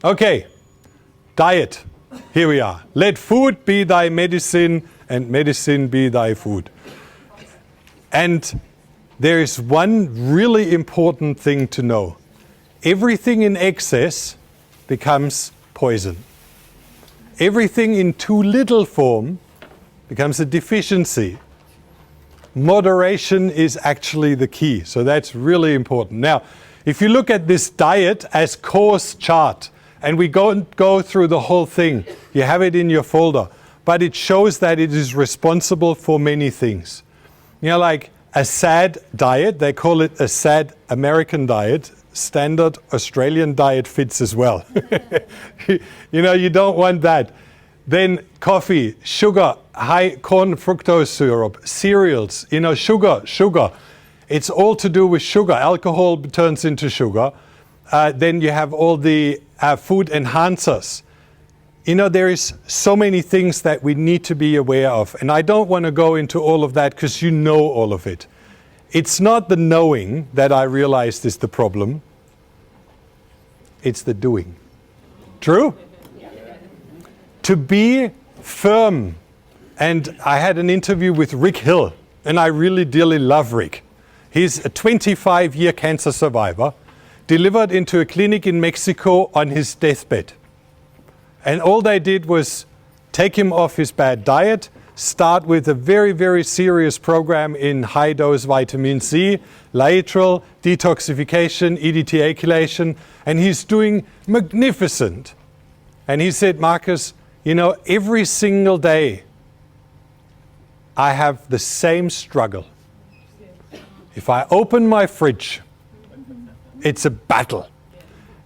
Okay, diet. Here we are. Let food be thy medicine and medicine be thy food. And there is one really important thing to know. Everything in excess becomes poison. Everything in too little form becomes a deficiency. Moderation is actually the key. So that's really important. Now, if you look at this diet as course chart, and we go through the whole thing, you have it in your folder, but it shows that it is responsible for many things. You know, like a SAD diet, they call it a SAD American diet. Standard Australian diet fits as well. You know, you don't want that. Then coffee, sugar, high corn fructose syrup, cereals, you know, sugar. It's all to do with sugar. Alcohol turns into sugar. Then you have all the food enhancers. You know, there is so many things that we need to be aware of. And I don't want to go into all of that because you know all of it. It's not the knowing that I realized is the problem. It's the doing. True? To be firm. And I had an interview with Rick Hill, and I really dearly love Rick. He's a 25-year cancer survivor, delivered into a clinic in Mexico on his deathbed. And all they did was take him off his bad diet, start with a very, very serious program in high-dose vitamin C, lateral, detoxification, EDTA chelation, and he's doing magnificent. And he said, Marcus, you know, every single day I have the same struggle. If I open my fridge, it's a battle.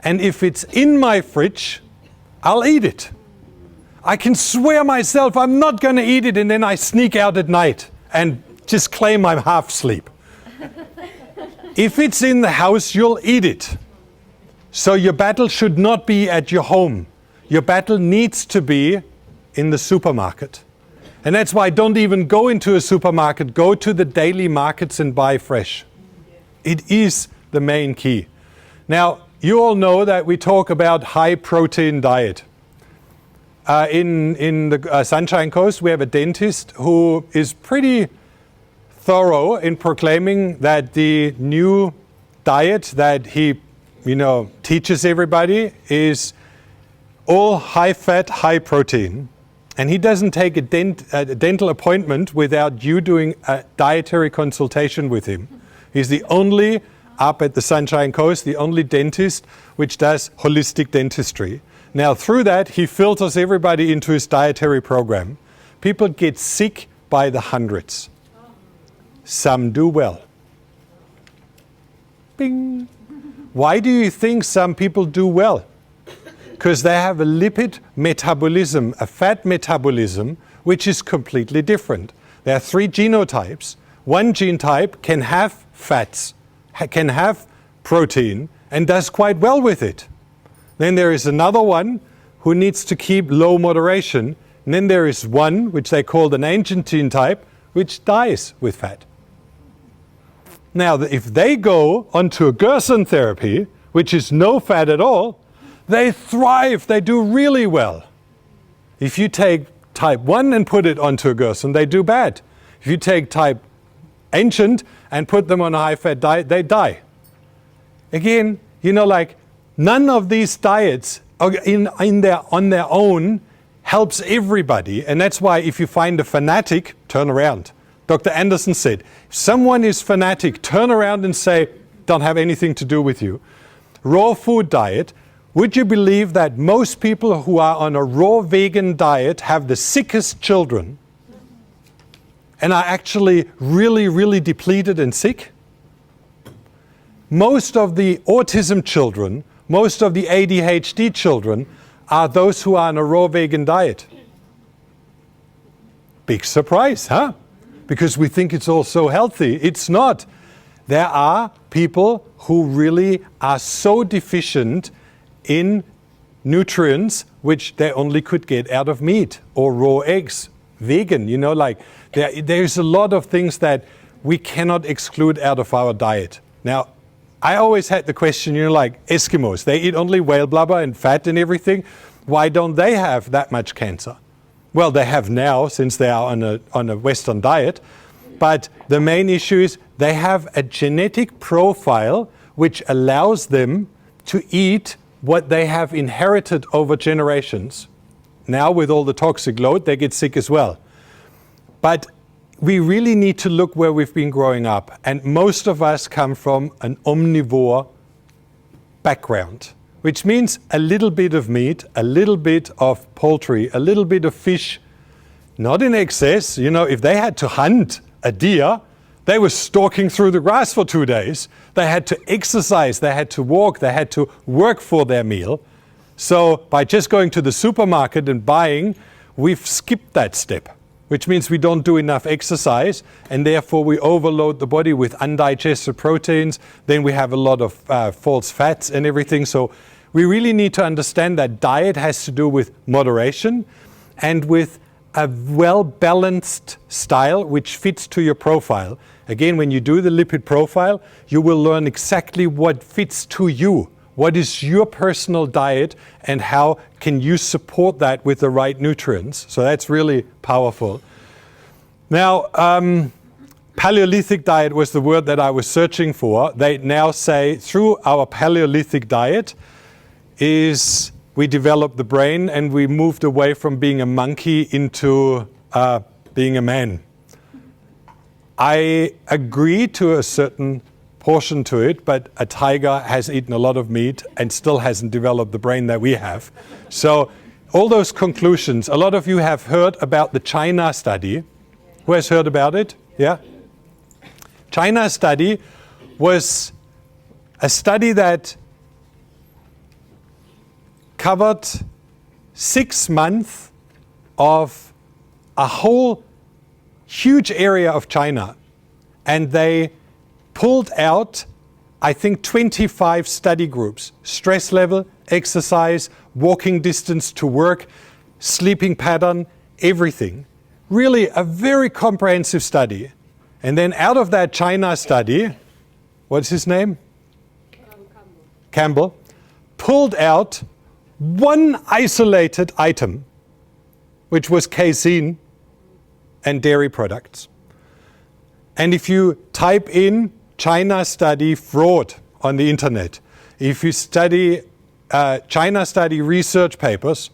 And if it's in my fridge, I'll eat it. I can swear myself I'm not going to eat it, and then I sneak out at night and just claim I'm half asleep. If it's in the house, you'll eat it. So your battle should not be at your home. Your battle needs to be in the supermarket. And that's why don't even go into a supermarket. Go to the daily markets and buy fresh. It is the main key. Now, you all know that we talk about high protein diet. In the Sunshine Coast, we have a dentist who is pretty thorough in proclaiming that the new diet that he, you know, teaches everybody is all high fat, high protein. And he doesn't take a dental appointment without you doing a dietary consultation with him. He's the only, up at the Sunshine Coast, the only dentist which does holistic dentistry. Now, through that, he filters everybody into his dietary program. People get sick by the hundreds. Some do well. Bing. Why do you think some people do well? Because they have a lipid metabolism, a fat metabolism, which is completely different. There are 3 genotypes. One genotype can have fats, can have protein, and does quite well with it. Then there is another one who needs to keep low moderation. And then there is one, which they call an ancient genotype, which dies with fat. Now, if they go onto a Gerson therapy, which is no fat at all, they thrive, they do really well. If you take type 1 and put it onto a Gerson, they do bad. If you take type ancient and put them on a high-fat diet, they die. Again, you know, like, none of these diets on their own helps everybody. And that's why if you find a fanatic, turn around. Dr. Anderson said, if someone is fanatic, turn around and say, don't have anything to do with you. Raw food diet. Would you believe that most people who are on a raw vegan diet have the sickest children and are actually really, really depleted and sick? Most of the autism children, most of the ADHD children are those who are on a raw vegan diet. Big surprise, huh? Because we think it's all so healthy. It's not. There are people who really are so deficient in nutrients which they only could get out of meat or raw eggs. Vegan, you know, like there's a lot of things that we cannot exclude out of our diet. Now, I always had the question, like Eskimos, they eat only whale blubber and fat and everything. Why don't they have that much cancer? Well, they have now, since they are on a Western diet. But the main issue is they have a genetic profile which allows them to eat what they have inherited over generations. Now, with all the toxic load, they get sick as well. But we really need to look where we've been growing up. And most of us come from an omnivore background, which means a little bit of meat, a little bit of poultry, a little bit of fish, not in excess. If they had to hunt a deer, they were stalking through the grass for 2 days. They had to exercise, they had to walk, they had to work for their meal. So by just going to the supermarket and buying, we've skipped that step, which means we don't do enough exercise, and therefore we overload the body with undigested proteins. Then we have a lot of false fats and everything. So we really need to understand that diet has to do with moderation and with a well-balanced style which fits to your profile. Again, when you do the lipid profile, you will learn exactly what fits to you. What is your personal diet and how can you support that with the right nutrients? So that's really powerful. Now, Paleolithic diet was the word that I was searching for. They now say through our Paleolithic diet is we developed the brain and we moved away from being a monkey into being a man. I agree to a certain portion to it, but a tiger has eaten a lot of meat and still hasn't developed the brain that we have. So all those conclusions, a lot of you have heard about the China study. Who has heard about it? Yeah? China study was a study that covered 6 months of a whole huge area of China. And they pulled out, I think, 25 study groups. Stress level, exercise, walking distance to work, sleeping pattern, everything. Really a very comprehensive study. And then out of that China study, what's his name? Campbell. Pulled out one isolated item, which was casein and dairy products. And if you type in China study fraud on the internet, if you study China study research papers,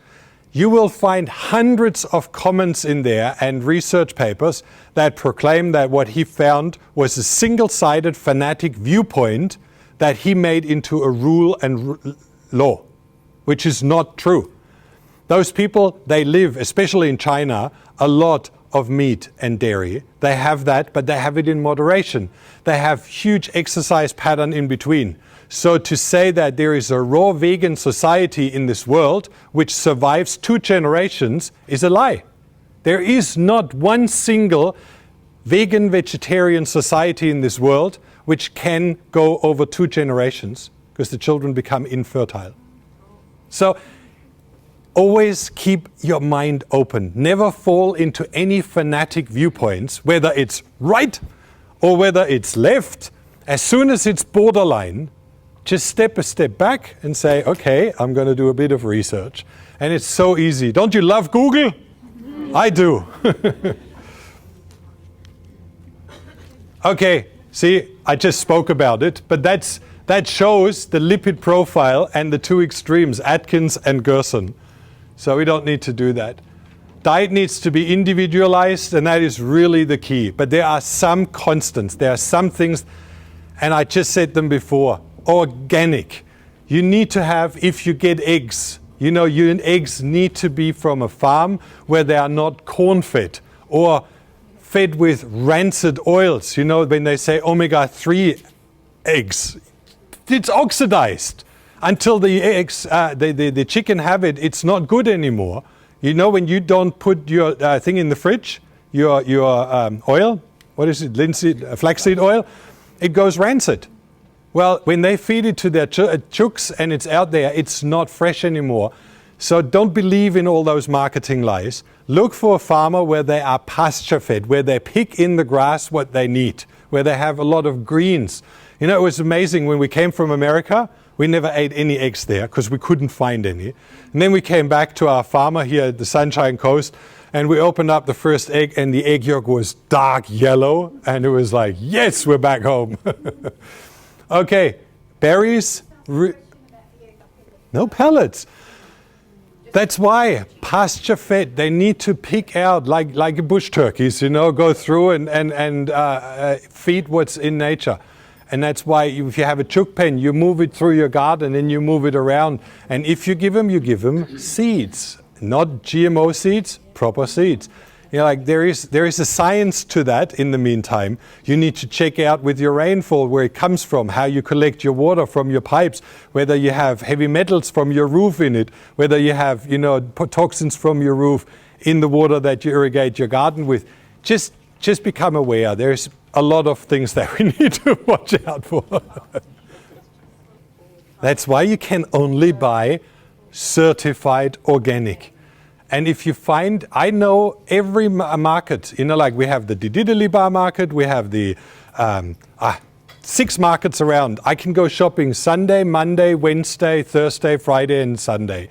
you will find hundreds of comments in there and research papers that proclaim that what he found was a single-sided fanatic viewpoint that he made into a rule and law, which is not true. Those people, they live, especially in China, a lot of meat and dairy. They have that, but they have it in moderation. They have huge exercise pattern in between. So to say that there is a raw vegan society in this world which survives 2 generations is a lie. There is not one single vegan vegetarian society in this world which can go over 2 generations because the children become infertile. So always keep your mind open. Never fall into any fanatic viewpoints, whether it's right or whether it's left. As soon as it's borderline, just step a step back and say, okay, I'm going to do a bit of research. And it's so easy. Don't you love Google? I do. Okay, see, I just spoke about it, but that shows the lipid profile and the 2 extremes, Atkins and Gerson. So we don't need to do that. Diet needs to be individualized, and that is really the key. But there are some constants. There are some things, and I just said them before. Organic. You need to have, if you get eggs, your eggs need to be from a farm where they are not corn-fed or fed with rancid oils. When they say omega-3 eggs, it's oxidized. Until the eggs, the chicken have it, it's not good anymore. When you don't put your thing in the fridge, your oil, what is it, flaxseed oil, it goes rancid. Well, when they feed it to their chooks and it's out there, it's not fresh anymore. So don't believe in all those marketing lies. Look for a farmer where they are pasture fed, where they pick in the grass what they need, where they have a lot of greens. You know, it was amazing when we came from America, we never ate any eggs there because we couldn't find any. And then we came back to our farmer here at the Sunshine Coast, and we opened up the first egg, and the egg yolk was dark yellow, and it was like, yes, we're back home. Okay, berries, no pellets. That's why pasture fed, they need to pick out, like bush turkeys, you know, go through and feed what's in nature. And that's why if you have a chook pen, you move it through your garden and you move it around. And if you give them seeds, not GMO seeds, proper seeds. You know, like there is a science to that in the meantime. You need to check out with your rainfall where it comes from, how you collect your water from your pipes, whether you have heavy metals from your roof in it, whether you have, you know, toxins from your roof in the water that you irrigate your garden with. Just become aware. There's a lot of things that we need to watch out for. That's why you can only buy certified organic. And if you find, I know every market, you know, like we have the Diddly Bar market, we have the 6 markets around. I can go shopping Sunday, Monday, Wednesday, Thursday, Friday, and Sunday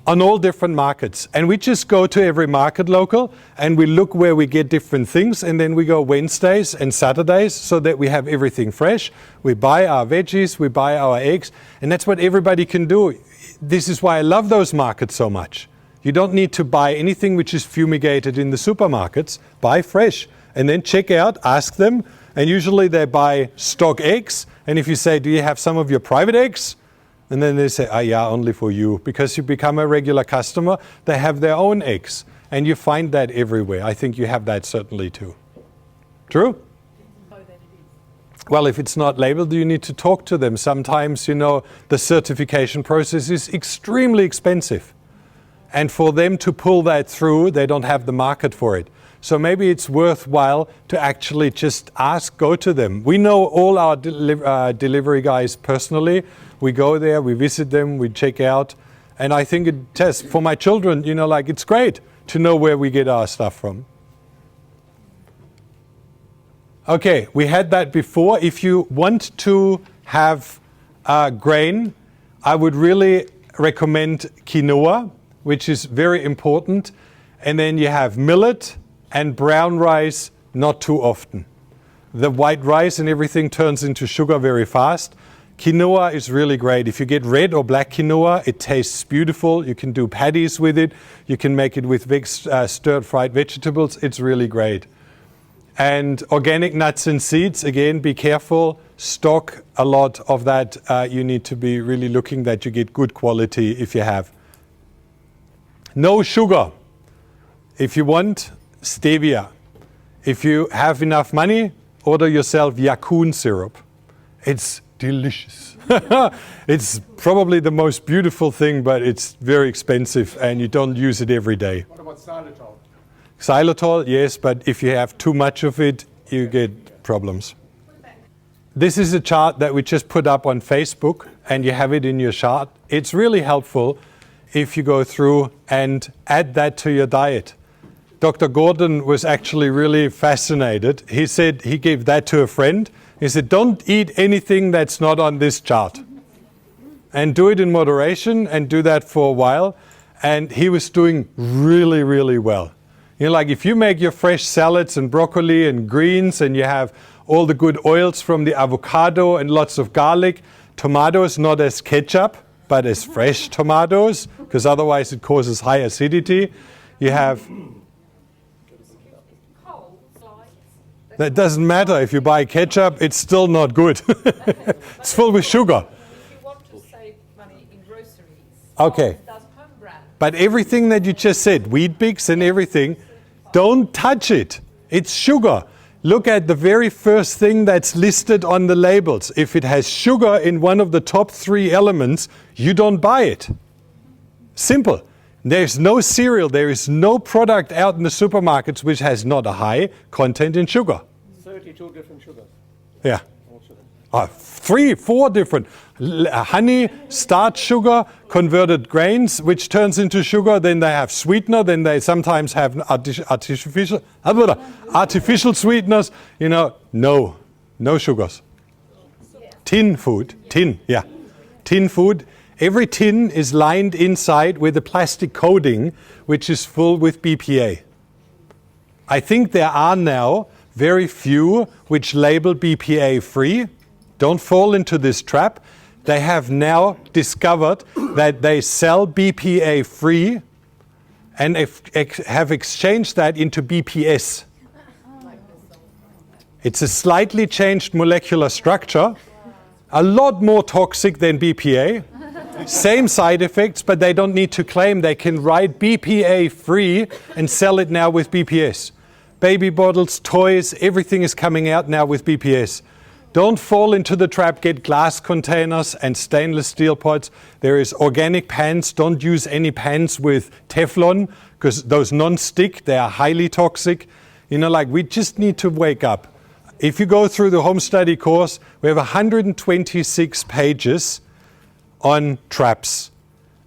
on all different markets. And we just go to every market local and we look where we get different things, and then we go Wednesdays and Saturdays so that we have everything fresh. We buy our veggies, we buy our eggs, and that's what everybody can do. This is why I love those markets so much. You don't need to buy anything which is fumigated in the supermarkets. Buy fresh and then check out, ask them, and usually they buy stock eggs. And if you say, do you have some of your private eggs? And then they say, oh yeah, only for you. Because you become a regular customer, they have their own eggs. And you find that everywhere. I think you have that certainly too. True? Well, if it's not labeled, you need to talk to them. Sometimes, you know, the certification process is extremely expensive. And for them to pull that through, they don't have the market for it. So maybe it's worthwhile to actually just ask, go to them. We know all our delivery guys personally. We go there, we visit them, we check out. And I think it tests for my children, you know, like it's great to know where we get our stuff from. Okay, we had that before. If you want to have grain, I would really recommend quinoa, which is very important. And then you have millet and brown rice, not too often. The white rice and everything turns into sugar very fast. Quinoa is really great. If you get red or black quinoa, it tastes beautiful. You can do patties with it. You can make it with stir-fried vegetables. It's really great. And organic nuts and seeds, again, be careful. Stock a lot of that. You need to be really looking that you get good quality if you have. No sugar. If you want, stevia. If you have enough money, order yourself Yakun syrup. It's delicious. It's probably the most beautiful thing, but it's very expensive and you don't use it every day. What about xylitol? Xylitol, yes, but if you have too much of it, you get problems. This is a chart that we just put up on Facebook and you have it in your chart. It's really helpful if you go through and add that to your diet. Dr. Gordon was actually really fascinated. He said he gave that to a friend. He said, don't eat anything that's not on this chart. And do it in moderation and do that for a while. And he was doing really, really well. You know, like if you make your fresh salads and broccoli and greens and you have all the good oils from the avocado and lots of garlic, tomatoes not as ketchup, but as fresh tomatoes, because otherwise it causes high acidity. You have... That doesn't matter. If you buy ketchup, it's still not good. It's full with sugar. If you want to save money in groceries, okay. does home brand. But everything that you just said, Weet-Bix and everything, don't touch it. It's sugar. Look at the very first thing that's listed on the labels. If it has sugar in one of the top 3 elements, you don't buy it. Simple. There's no cereal, there is no product out in the supermarkets which has not a high content in sugar. 32 different sugars. Yeah. 3, 4 different. Honey, starch sugar, converted grains, which turns into sugar. Then they have sweetener. Then they sometimes have artificial sweeteners. You know, no sugars. Tin food. Tin, yeah. Tin food. Every tin is lined inside with a plastic coating which is full with BPA. I think there are now very few which label BPA free. Don't fall into this trap. They have now discovered that they sell BPA free and have exchanged that into BPS. It's a slightly changed molecular structure, a lot more toxic than BPA. Same side effects, but they don't need to claim. They can write BPA free and sell it now with BPS. Baby bottles, toys, everything is coming out now with BPS. Don't fall into the trap. Get glass containers and stainless steel pots. There is organic pans. Don't use any pans with Teflon because those non-stick, they are highly toxic. You know, like we just need to wake up. If you go through the home study course, we have 126 pages on traps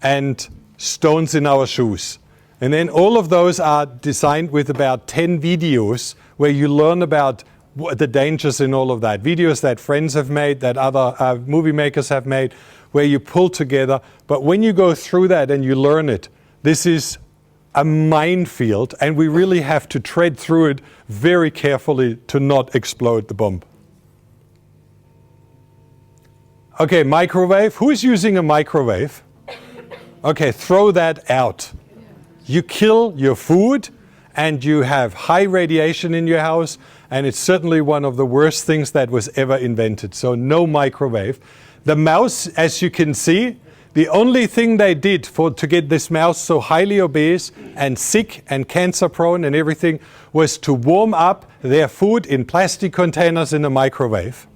and stones in our shoes. And then all of those are designed with about 10 videos where you learn about the dangers in all of that. Videos that friends have made, that other movie makers have made, where you pull together. But when you go through that and you learn it, this is a minefield, and we really have to tread through it very carefully to not explode the bomb. Okay, microwave. Who's using a microwave? Okay, throw that out. You kill your food and you have high radiation in your house, and it's certainly one of the worst things that was ever invented. So no microwave. The mouse, as you can see, the only thing they did to get this mouse so highly obese and sick and cancer prone and everything was to warm up their food in plastic containers in a microwave.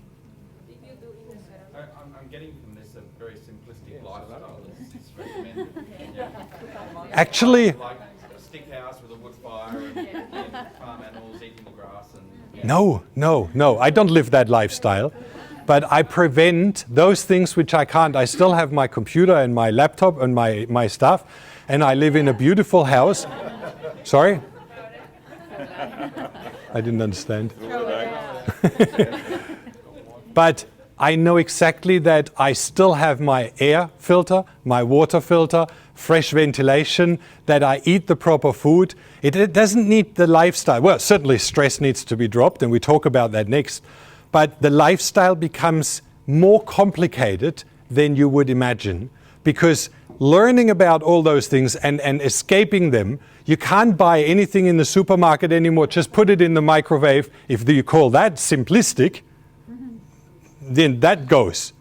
I'm getting from this a very simplistic lifestyle that's recommended. Actually, Like a stick house with a wood fire and farm animals eating the grass. And No, I don't live that lifestyle. But I prevent those things which I can't. I still have my computer and my laptop and my stuff, and I live in a beautiful house. Sorry? I didn't understand. But I know exactly that I still have my air filter, my water filter, fresh ventilation, that I eat the proper food. It doesn't need the lifestyle. Well, certainly stress needs to be dropped, and we talk about that next. But the lifestyle becomes more complicated than you would imagine, because learning about all those things and escaping them, you can't buy anything in the supermarket anymore. Just put it in the microwave. If you call that simplistic, then that goes.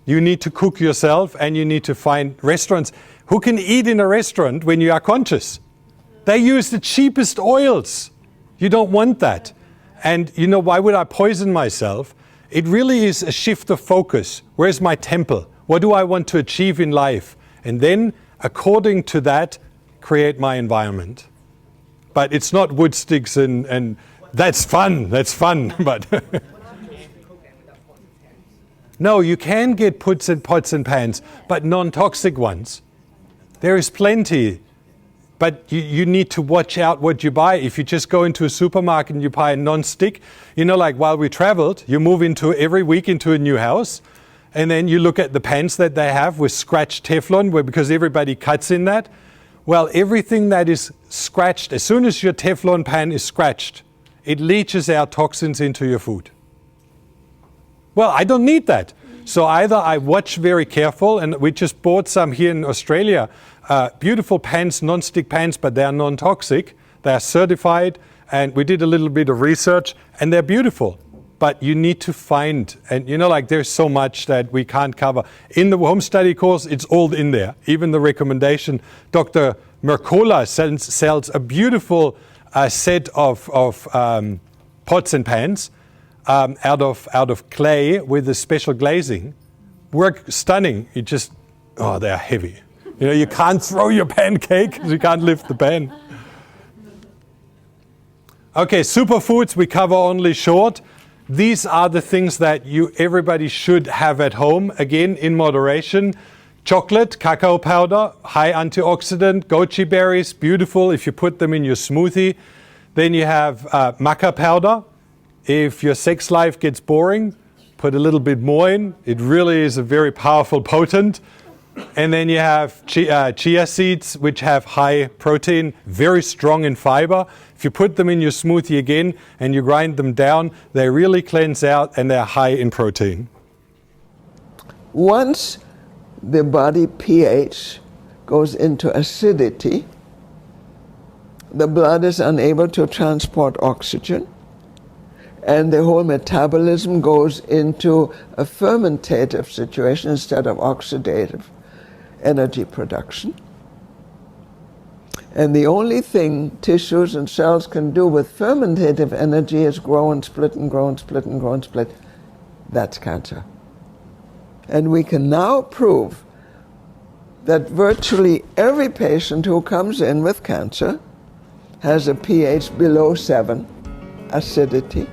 You need to cook yourself, and you need to find restaurants. Who can eat in a restaurant when you are conscious? They use the cheapest oils. You don't want that. And you know, why would I poison myself? It really is a shift of focus. Where's my temple? What do I want to achieve in life? And then, according to that, create my environment. But it's not wood sticks and that's fun, but no, you can get pots and pans, but non-toxic ones. There is plenty. But you need to watch out what you buy. If you just go into a supermarket and you buy a non-stick, you know, like while we traveled, you move every week into a new house, and then you look at the pans that they have with scratched Teflon, because everybody cuts in that. Well, everything that is scratched, as soon as your Teflon pan is scratched, it leaches out toxins into your food. Well, I don't need that. So either I watch very careful, and we just bought some here in Australia, beautiful pans, non-stick pans, but they are non-toxic. They are certified, and we did a little bit of research, and they're beautiful. But you need to find, and you know, like there's so much that we can't cover. In the home study course, it's all in there. Even the recommendation, Dr. Mercola sells a beautiful set of pots and pans out of clay with a special glazing. Work stunning. It just, they're heavy. You know, you can't throw your pancake because you can't lift the pan. Okay, superfoods we cover only short. These are the things that everybody should have at home, again in moderation. Chocolate, cacao powder, high antioxidant, goji berries, beautiful if you put them in your smoothie. Then you have maca powder. If your sex life gets boring, put a little bit more in. It really is a very powerful, potent. And then you have chia seeds, which have high protein, very strong in fiber. If you put them in your smoothie again and you grind them down, they really cleanse out and they're high in protein. Once the body pH goes into acidity, the blood is unable to transport oxygen, and the whole metabolism goes into a fermentative situation instead of oxidative energy production. And the only thing tissues and cells can do with fermentative energy is grow and split and grow and split and grow and split. That's cancer. And we can now prove that virtually every patient who comes in with cancer has a pH below 7, acidity,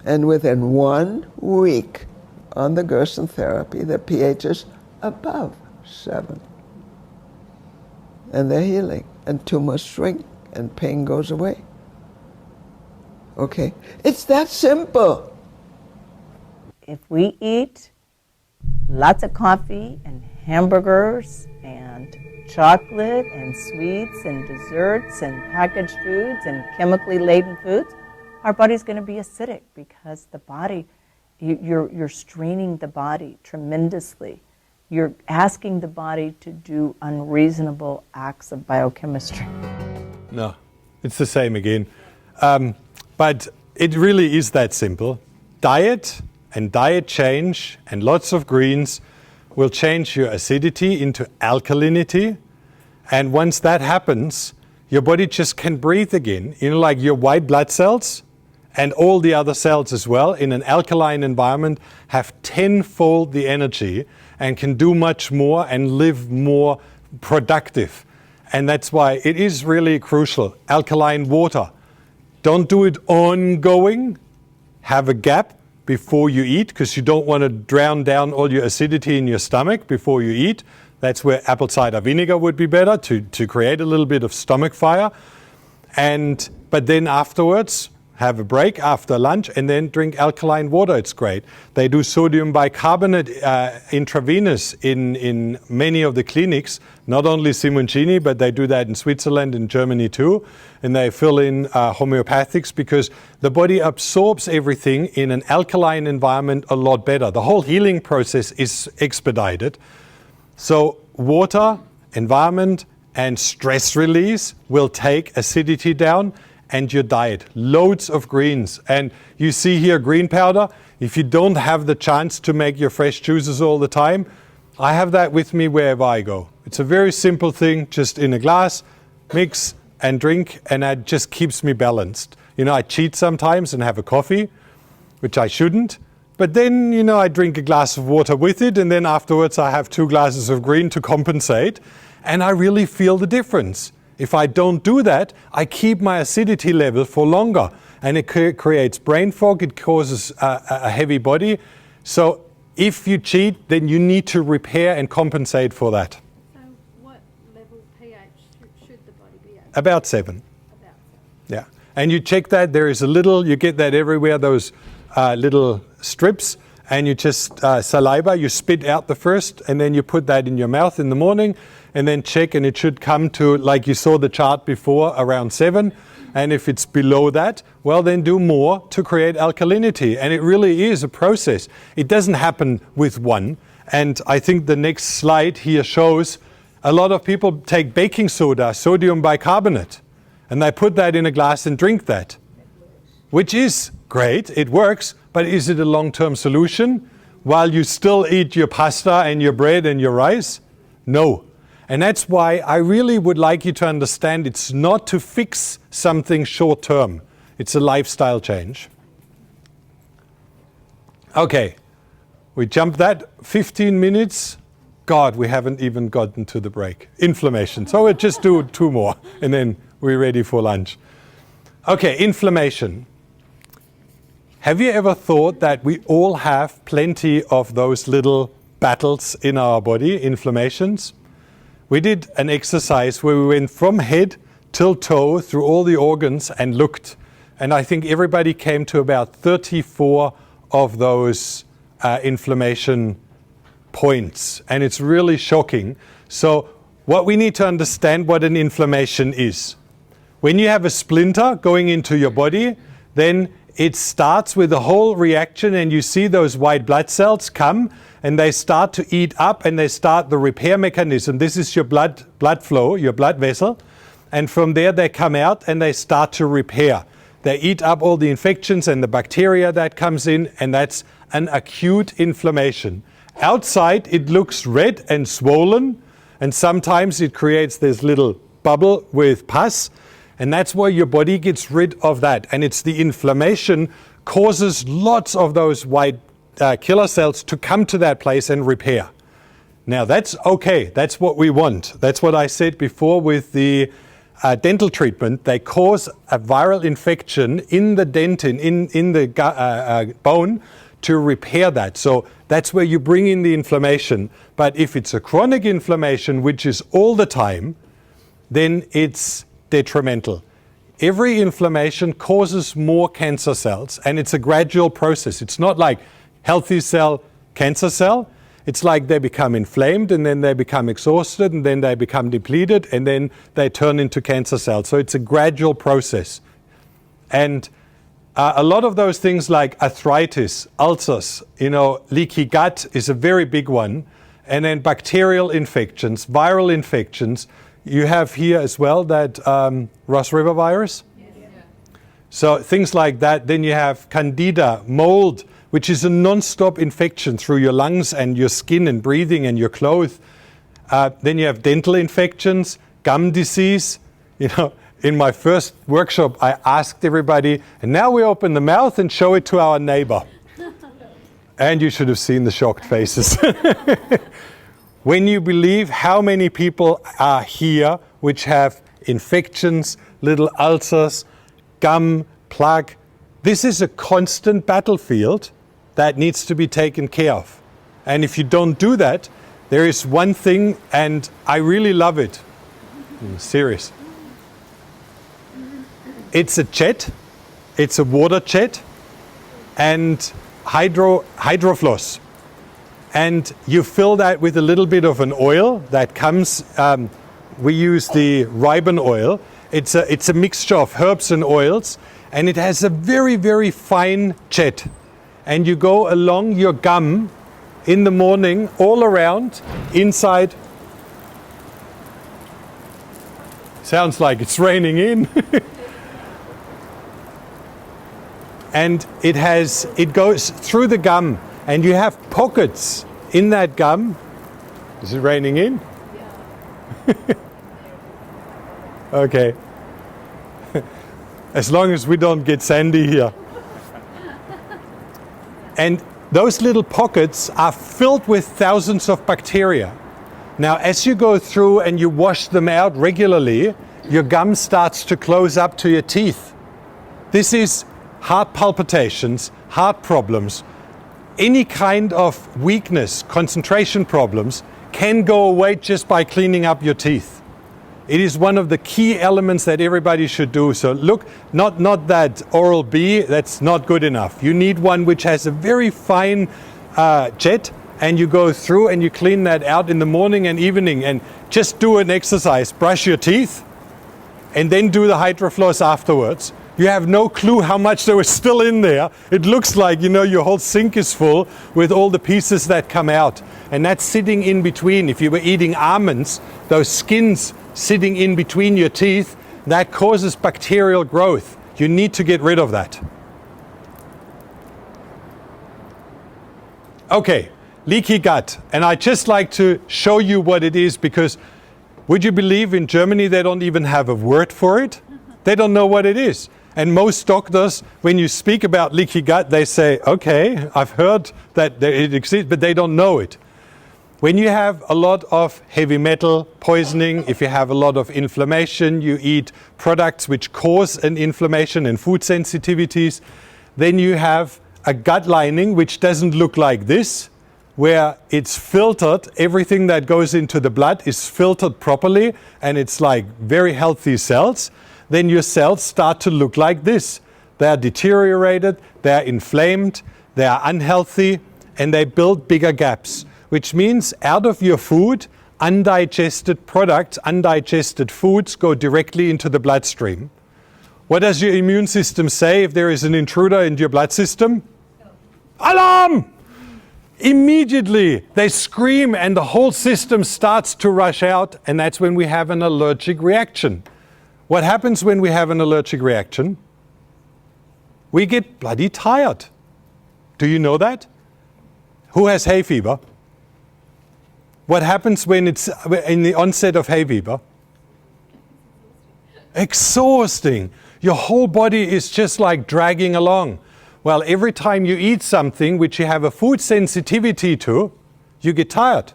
and within 1 week on the Gerson therapy, the pH is above 7. And they're healing, and tumors shrink, and pain goes away. Okay? It's that simple. If we eat lots of coffee and hamburgers and chocolate and sweets and desserts and packaged foods and chemically laden foods, our body's going to be acidic because the body, you're straining the body tremendously. You're asking the body to do unreasonable acts of biochemistry. No, it's the same again. But it really is that simple. Diet and diet change and lots of greens will change your acidity into alkalinity. And once that happens, your body just can breathe again. You know, like your white blood cells and all the other cells as well in an alkaline environment have tenfold the energy and can do much more and live more productive. And that's why it is really crucial. Alkaline water. Don't do it ongoing. Have a gap before you eat, because you don't want to drown down all your acidity in your stomach before you eat. That's where apple cider vinegar would be better to create a little bit of stomach fire. But then afterwards, have a break after lunch and then drink alkaline water. It's great. They do sodium bicarbonate intravenous in many of the clinics, not only Simoncini, but they do that in Switzerland and Germany too. And they fill in homeopathics because the body absorbs everything in an alkaline environment a lot better. The whole healing process is expedited. So water, environment, and stress release will take acidity down. And your diet, loads of greens. And you see here green powder. If you don't have the chance to make your fresh juices all the time, I have that with me wherever I go. It's a very simple thing, just in a glass, mix and drink, and that just keeps me balanced. You know, I cheat sometimes and have a coffee, which I shouldn't. But then, you know, I drink a glass of water with it, and then afterwards I have 2 glasses of green to compensate, and I really feel the difference. If I don't do that, I keep my acidity level for longer, and it creates brain fog, it causes a heavy body. So if you cheat, then you need to repair and compensate for that. So what level pH should the body be at? About 7. About 7. Yeah. And you check that, there is a little, you get that everywhere, those little strips, and you just saliva, you spit out the first, and then you put that in your mouth in the morning, and then check, and it should come to, like you saw the chart before, around 7. And if it's below that, well, then do more to create alkalinity. And it really is a process. It doesn't happen with one. And I think the next slide here shows a lot of people take baking soda, sodium bicarbonate, and they put that in a glass and drink that, which is great, it works, but is it a long-term solution while you still eat your pasta and your bread and your rice? No. And that's why I really would like you to understand it's not to fix something short-term. It's a lifestyle change. Okay, we jumped that 15 minutes. God, we haven't even gotten to the break. Inflammation. So we'll just do 2 more and then we're ready for lunch. Okay, inflammation. Have you ever thought that we all have plenty of those little battles in our body, inflammations? We did an exercise where we went from head till toe through all the organs and looked. And I think everybody came to about 34 of those inflammation points, and it's really shocking. So what we need to understand what an inflammation is. When you have a splinter going into your body, then it starts with a whole reaction, and you see those white blood cells come and they start to eat up, and they start the repair mechanism. This is your blood flow, your blood vessel, and from there they come out and they start to repair. They eat up all the infections and the bacteria that comes in, and that's an acute inflammation. Outside it looks red and swollen, and sometimes it creates this little bubble with pus, and that's where your body gets rid of that. And it's the inflammation causes lots of those white killer cells to come to that place and repair. Now that's okay, that's what we want. That's what I said before with the dental treatment. They cause a viral infection in the dentin, in the bone, to repair that. So that's where you bring in the inflammation. But if it's a chronic inflammation, which is all the time, then it's detrimental. Every inflammation causes more cancer cells, and it's a gradual process. It's not like healthy cell, cancer cell. It's like they become inflamed, and then they become exhausted, and then they become depleted, and then they turn into cancer cells. So it's a gradual process. And a lot of those things like arthritis, ulcers, leaky gut is a very big one. And then bacterial infections, viral infections. You have here as well that Ross River virus. Yeah. So things like that. Then you have candida, mold, which is a non-stop infection through your lungs and your skin and breathing and your clothes. Then you have dental infections, gum disease. In my first workshop, I asked everybody, and now we open the mouth and show it to our neighbor. And you should have seen the shocked faces. When you believe how many people are here which have infections, little ulcers, gum, plaque, this is a constant battlefield that needs to be taken care of. And if you don't do that, there is one thing, and I really love it. I'm serious. It's a jet, it's a water jet, and hydrofloss. And you fill that with a little bit of an oil that comes, we use the ribbon oil. It's a mixture of herbs and oils, and it has a very, very fine jet. And you go along your gum in the morning, all around, inside. Sounds like it's raining in. And it goes through the gum, and you have pockets in that gum. Is it raining in? Yeah. Okay. As long as we don't get sandy here. And those little pockets are filled with thousands of bacteria. Now, as you go through and you wash them out regularly, your gum starts to close up to your teeth. This is heart palpitations, heart problems, any kind of weakness, concentration problems can go away just by cleaning up your teeth. It is one of the key elements that everybody should do. So look, not that Oral-B, that's not good enough. You need one which has a very fine jet, and you go through and you clean that out in the morning and evening, and just do an exercise, brush your teeth, and then do the hydrofloss afterwards. You have no clue how much there is still in there. It looks like, your whole sink is full with all the pieces that come out. And that's sitting in between. If you were eating almonds, those skins sitting in between your teeth, that causes bacterial growth. You need to get rid of that. Okay, leaky gut. And I'd just like to show you what it is, because would you believe in Germany they don't even have a word for it? They don't know what it is. And most doctors, when you speak about leaky gut, they say, okay, I've heard that it exists, but they don't know it. When you have a lot of heavy metal poisoning, if you have a lot of inflammation, you eat products which cause an inflammation and food sensitivities, then you have a gut lining which doesn't look like this, where it's filtered, everything that goes into the blood is filtered properly, and it's like very healthy cells. Then your cells start to look like this. They are deteriorated, they are inflamed, they are unhealthy, and they build bigger gaps, which means out of your food, undigested products, undigested foods go directly into the bloodstream. What does your immune system say if there is an intruder in your blood system? Alarm! Immediately they scream and the whole system starts to rush out, and that's when we have an allergic reaction. What happens when we have an allergic reaction? We get bloody tired. Do you know that? Who has hay fever? What happens when it's in the onset of hay fever? Exhausting. Your whole body is just like dragging along. Well, every time you eat something which you have a food sensitivity to, you get tired.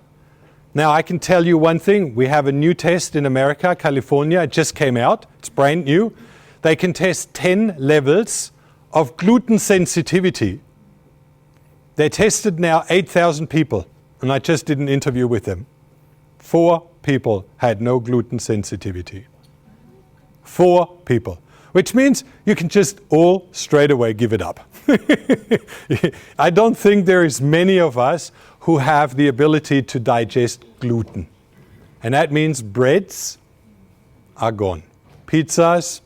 Now, I can tell you one thing. We have a new test in America, California. It just came out. It's brand new. They can test 10 levels of gluten sensitivity. They tested now 8,000 people, and I just did an interview with them. 4 people had no gluten sensitivity. 4 people. Which means you can just all straight away give it up. I don't think there is many of us who have the ability to digest gluten. And that means breads are gone. Pizzas,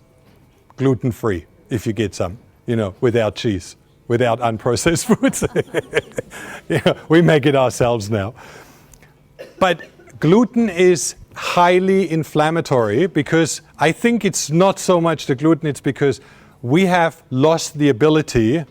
gluten-free, if you get some, without cheese, without unprocessed foods. We make it ourselves now. But gluten is highly inflammatory because I think it's not so much the gluten, it's because we have lost the ability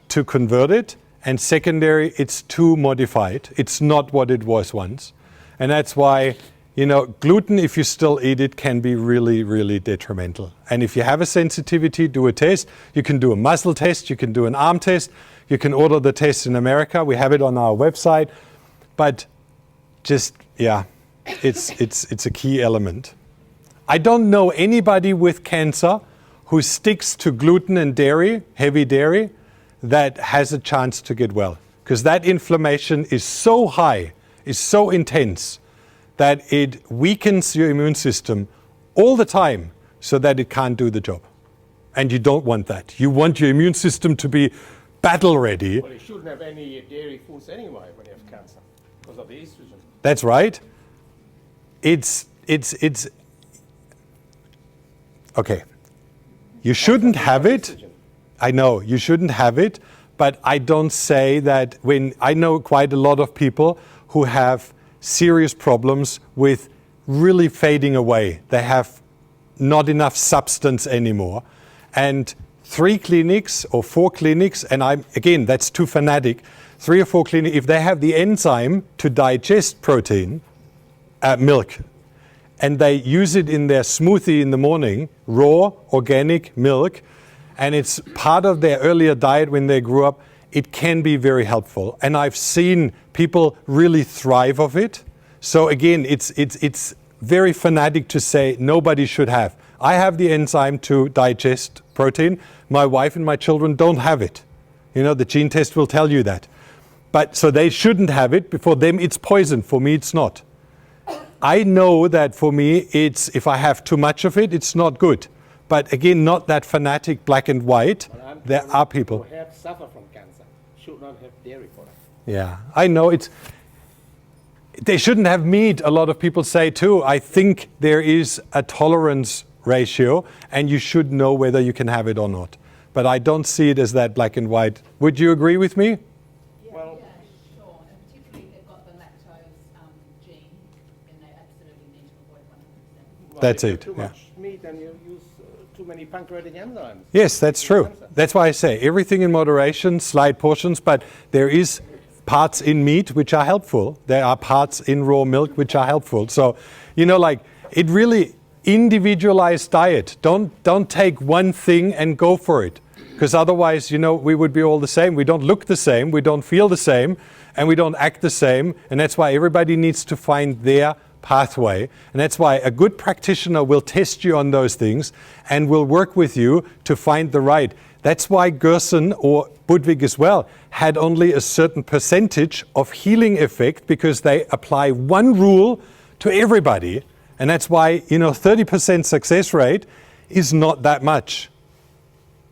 to convert it, and secondary, it's too modified. It's not what it was once. And that's why, gluten, if you still eat it, can be really, really detrimental. And if you have a sensitivity, do a test. You can do a muscle test, you can do an arm test, you can order the test in America. We have it on our website. But just, it's a key element. I don't know anybody with cancer who sticks to gluten and dairy, heavy dairy, that has a chance to get well. Because that inflammation is so high, is so intense, that it weakens your immune system all the time so that it can't do the job. And you don't want that. You want your immune system to be battle ready. Well, you shouldn't have any dairy foods anyway when you have cancer because of the estrogen. That's right. It's okay. You shouldn't have it. I know, you shouldn't have it, but I don't say that when I know quite a lot of people who have serious problems with really fading away. They have not enough substance anymore. And 3 clinics or 4 clinics, and again, that's too fanatic, 3 or 4 clinics, if they have the enzyme to digest protein, milk, and they use it in their smoothie in the morning, raw, organic milk, and it's part of their earlier diet when they grew up, it can be very helpful. And I've seen people really thrive off it. So again, it's very fanatic to say nobody should have. I have the enzyme to digest protein. My wife and my children don't have it. The gene test will tell you that. But so they shouldn't have it. For them, it's poison. For me, it's not. I know that for me, if I have too much of it, it's not good. But again, not that fanatic black and white. There are people who suffer from cancer should not have dairy products. Yeah, I know they shouldn't have meat, a lot of people say too. I think there is a tolerance ratio and you should know whether you can have it or not. But I don't see it as that black and white. Would you agree with me? Well, Sure, and particularly they've got the lactose gene, and they absolutely need to avoid 100%. That's if you it, have too yeah. much meat and you use too many pancreatic enzymes. Yes, that's true. That's why I say everything in moderation, slight portions, but there is parts in meat which are helpful. There are parts in raw milk which are helpful. So, it really individualized diet. Don't take one thing and go for it. Because otherwise, we would be all the same. We don't look the same, we don't feel the same, and we don't act the same. And that's why everybody needs to find their pathway. And that's why a good practitioner will test you on those things and will work with you to find the right. That's why Gerson or Budwig as well had only a certain percentage of healing effect, because they apply one rule to everybody. And that's why, 30% success rate is not that much.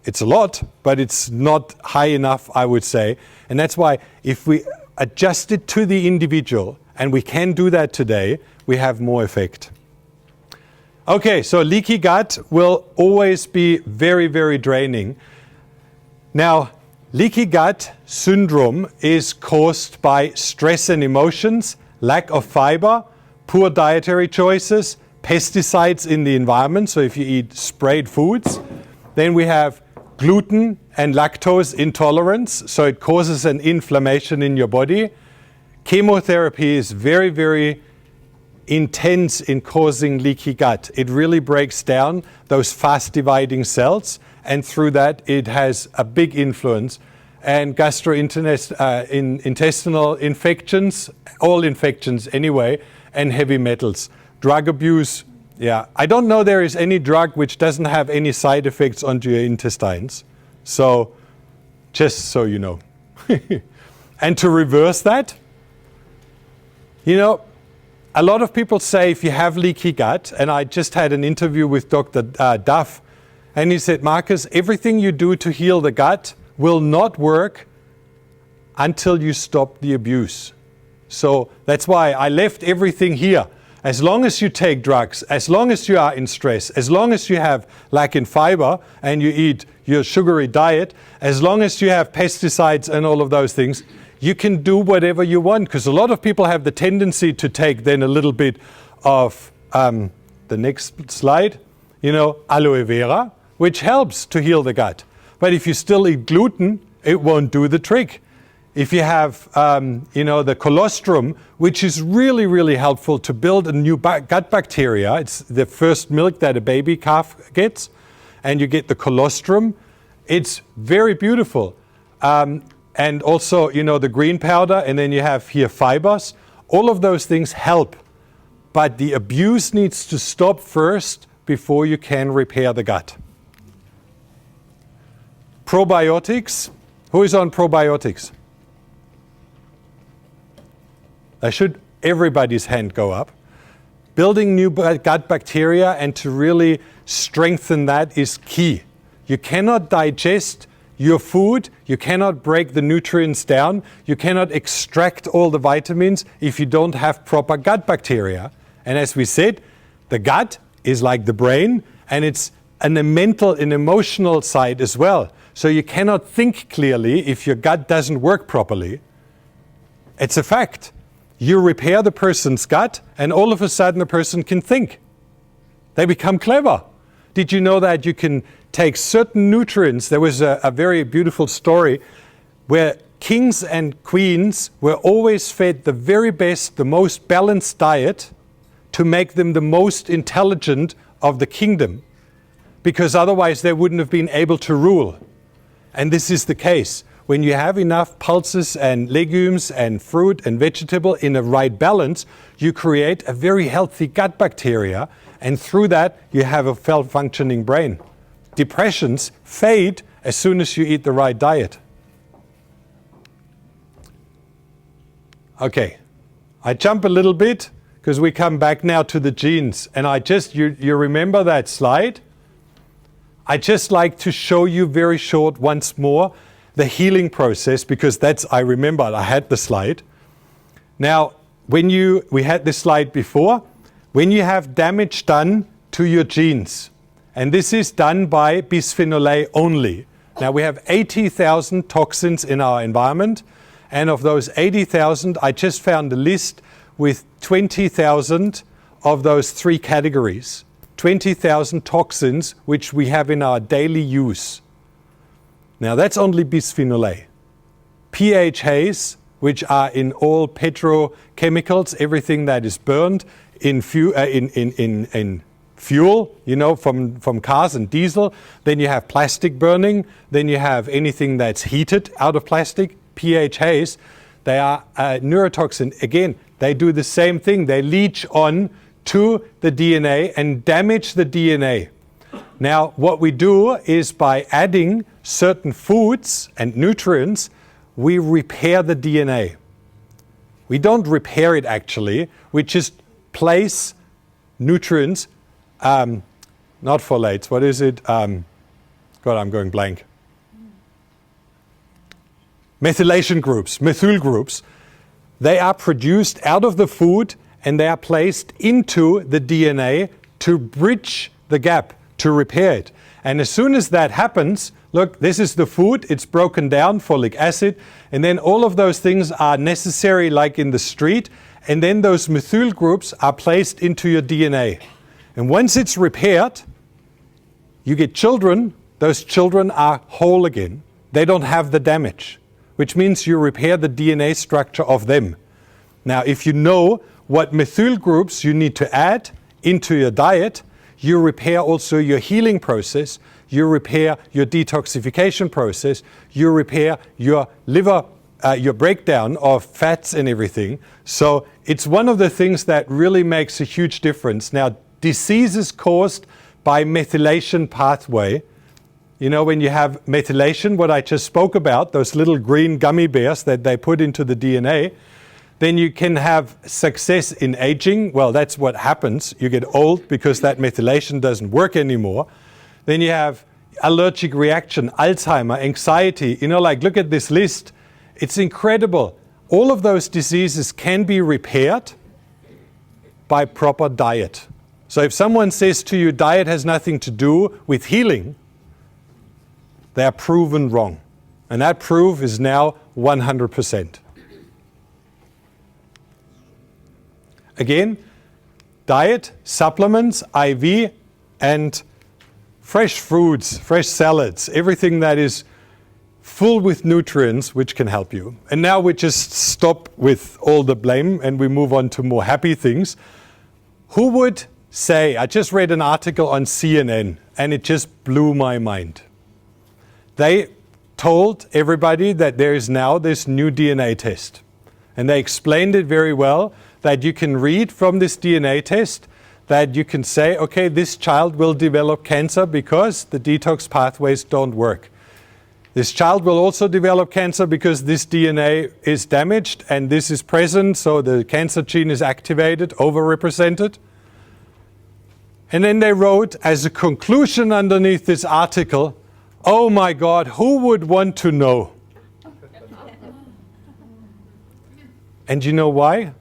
It's a lot, but it's not high enough, I would say. And that's why if we adjust it to the individual, and we can do that today, we have more effect. Okay, so leaky gut will always be very, very draining. Now, leaky gut syndrome is caused by stress and emotions, lack of fiber, poor dietary choices, pesticides in the environment, so if you eat sprayed foods. Then we have gluten and lactose intolerance, so it causes an inflammation in your body. Chemotherapy is very, very intense in causing leaky gut. It really breaks down those fast-dividing cells, and through that it has a big influence. And gastrointestinal infections, all infections anyway, and heavy metals. Drug abuse, yeah. I don't know there is any drug which doesn't have any side effects onto your intestines. So, just so you know. And to reverse that, you know, a lot of people say if you have leaky gut, and I just had an interview with Dr. Duff, and he said, Marcus, everything you do to heal the gut will not work until you stop the abuse. So that's why I left everything here. As long as you take drugs, as long as you are in stress, as long as you have lack in fiber and you eat your sugary diet, as long as you have pesticides and all of those things, you can do whatever you want. Because a lot of people have the tendency to take then a little bit of the next slide, you know, aloe vera, which helps to heal the gut. But if you still eat gluten, it won't do the trick. If you have, you know, the colostrum, which is really, really helpful to build a new gut bacteria. It's the first milk that a baby calf gets, and you get the colostrum. It's very beautiful. And also, you know, the green powder, and then you have here fibers. All of those things help. But the abuse needs to stop first before you can repair the gut. Probiotics. Who is on probiotics? Everybody's hand go up. Building new gut bacteria and to really strengthen that is key. You cannot digest your food, you cannot break the nutrients down, you cannot extract all the vitamins if you don't have proper gut bacteria. And as we said, the gut is like the brain, and it's a mental and emotional side as well. So you cannot think clearly if your gut doesn't work properly. It's a fact. You repair the person's gut, and all of a sudden the person can think. They become clever. Did you know that you can take certain nutrients? There was a very beautiful story where kings and queens were always fed the very best, the most balanced diet to make them the most intelligent of the kingdom, because otherwise they wouldn't have been able to rule. And this is the case. When you have enough pulses and legumes and fruit and vegetable in a right balance, you create a very healthy gut bacteria, and through that you have a well-functioning brain. Depressions fade as soon as you eat the right diet. Okay, I jump a little bit because we come back now to the genes, and you remember that slide? I just like to show you very short once more the healing process, because I remember I had the slide. Now, we had this slide before, when you have damage done to your genes, and this is done by bisphenol A only. Now we have 80,000 toxins in our environment, and of those 80,000, I just found a list with 20,000 of those three categories. 20,000 toxins which we have in our daily use. Now that's only bisphenol A. PHAs, which are in all petrochemicals, everything that is burned in fuel, you know, from cars and diesel. Then you have plastic burning. Then you have anything that's heated out of plastic. PHAs, they are neurotoxin. Again, they do the same thing. They leach on to the DNA and damage the DNA. Now, what we do is by adding certain foods and nutrients, we repair the DNA. We don't repair it actually, we just place nutrients, not folates, what is it? God, I'm going blank. Methylation groups, methyl groups, they are produced out of the food and they are placed into the DNA to bridge the gap, to repair it. And as soon as that happens, look, this is the food, it's broken down, folic acid, and then all of those things are necessary like in the street, and then those methyl groups are placed into your DNA. And once it's repaired, you get children, those children are whole again. They don't have the damage, which means you repair the DNA structure of them. Now, if you know what methyl groups you need to add into your diet, you repair also your healing process, you repair your detoxification process, you repair your liver, your breakdown of fats and everything. So it's one of the things that really makes a huge difference. Now, diseases caused by methylation pathway, you know, when you have methylation, what I just spoke about, those little green gummy bears that they put into the DNA, then you can have success in aging. Well, that's what happens. You get old because that methylation doesn't work anymore. Then you have allergic reaction, Alzheimer, anxiety. You know, like, look at this list. It's incredible. All of those diseases can be repaired by proper diet. So if someone says to you, diet has nothing to do with healing, they are proven wrong. And that proof is now 100%. Again, diet, supplements, IV, and fresh foods, fresh salads, everything that is full with nutrients which can help you. And now we just stop with all the blame and we move on to more happy things. Who would say, I just read an article on CNN and it just blew my mind. They told everybody that there is now this new DNA test. And they explained it very well, that you can read from this DNA test that you can say, okay, this child will develop cancer because the detox pathways don't work. This child will also develop cancer because this DNA is damaged and this is present, so the cancer gene is activated, overrepresented. And then they wrote as a conclusion underneath this article, oh my God, who would want to know? And you know why?